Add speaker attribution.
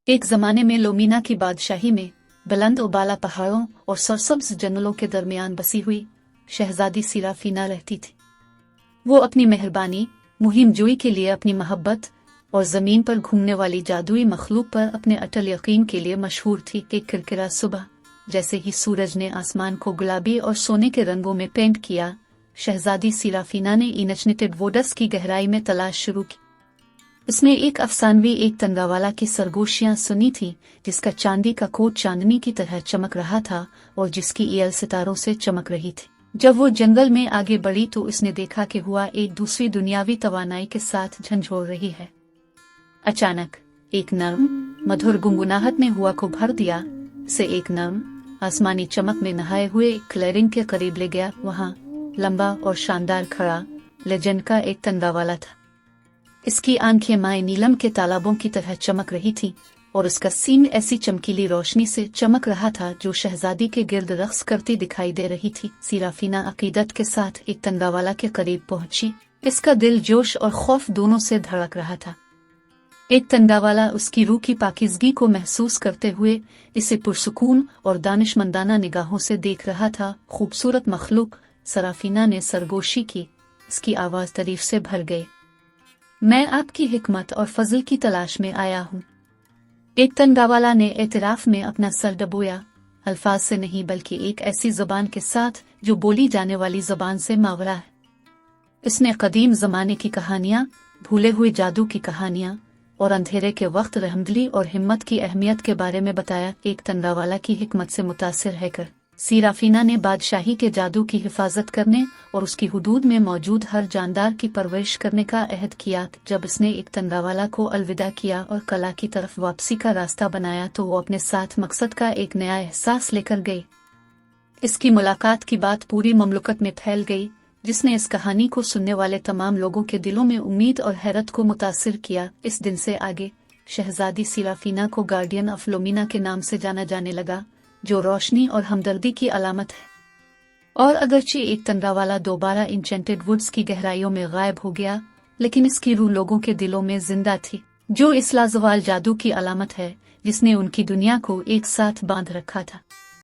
Speaker 1: एक जमाने में लोमीना की बादशाही में बुलंद उबाला पहाड़ों और सरसब्ज जंगलों के दरमियान बसी हुई शहजादी सिराफीना रहती थी। वो अपनी मेहरबानी, मुहिम जोई के लिए, अपनी मोहब्बत और ज़मीन पर घूमने वाली जादुई मखलूक पर अपने अटल यकीन के लिए मशहूर थी। एक किरकिरा सुबह जैसे ही सूरज ने आसमान को गुलाबी और सोने के रंगों में पेंट किया, शहजादी सिराफीना ने इनचनिटेड वोडस की गहराई में तलाश शुरू की। उसने एक अफसानवी, एक तंगावाला की सरगोशियां सुनी थी, जिसका चांदी का कोट चांदनी की तरह चमक रहा था और जिसकी ईयल सितारों से चमक रही थी। जब वो जंगल में आगे बढ़ी तो उसने देखा कि हुआ एक दूसरी दुनियावी तवानाई के साथ झंझोड़ रही है। अचानक एक नर्म मधुर गुनगुनाहट ने हुआ को भर दिया। से एक नर्म आसमानी चमक में नहाए हुए एक क्लेरिंग के करीब ले गया। वहां लंबा और शानदार खड़ा लेजेंड का एक तंगावाला था। इसकी आंखें माए नीलम के तालाबों की तरह चमक रही थीं और उसका सींग ऐसी चमकीली रोशनी से चमक रहा था जो शहजादी के गिर्द रक्स करती दिखाई दे रही थी। सिराफीना अकीदत के साथ एक तंगावाला के करीब पहुंची। इसका दिल जोश और खौफ दोनों से धड़क रहा था। एक तंगावाला उसकी रूह की पाकीज़गी को महसूस करते हुए इसे पुरसुकून और दानिशमंदाना निगाहों से देख रहा था। खूबसूरत मखलूक, सराफीना ने सरगोशी की। इसकी आवाज़ तारीफ से भर गई। मैं आपकी हिकमत और फजल की तलाश में आया हूँ। एक तंगावाला ने एतराफ में अपना सर डबोया, अल्फाज से नहीं बल्कि एक ऐसी ज़बान के साथ जो बोली जाने वाली ज़बान से मावरा है। इसने कदीम ज़माने की कहानियाँ, भूले हुए जादू की कहानियाँ और अंधेरे के वक्त रहमदिली और हिम्मत की अहमियत के बारे में बताया। एक तंगावाला की हिकमत से मुतासिर रहकर सिराफीना ने बादशाही के जादू की हिफाजत करने और उसकी हुदूद में मौजूद हर जानदार की परवरिश करने का अहद किया। जब उसने एक तंगावाला को अलविदा किया और कला की तरफ वापसी का रास्ता बनाया तो वो अपने साथ मकसद का एक नया एहसास लेकर गई। इसकी मुलाकात की बात पूरी ममलकत में फैल गई, जिसने इस कहानी को सुनने वाले तमाम लोगों के दिलों में उम्मीद और हैरत को मुतासिर किया। इस दिन से आगे शहजादी सिराफीना को गार्डियन ऑफ लोमीना के नाम से जाना जाने लगा, जो रोशनी और हमदर्दी की अलामत है। और अगरचे एक तंगावाला दोबारा इंचेंटेड वुड्स की गहराइयों में गायब हो गया, लेकिन इसकी रूह लोगों के दिलों में जिंदा थी, जो इस लाजवाल जादू की अलामत है जिसने उनकी दुनिया को एक साथ बांध रखा था।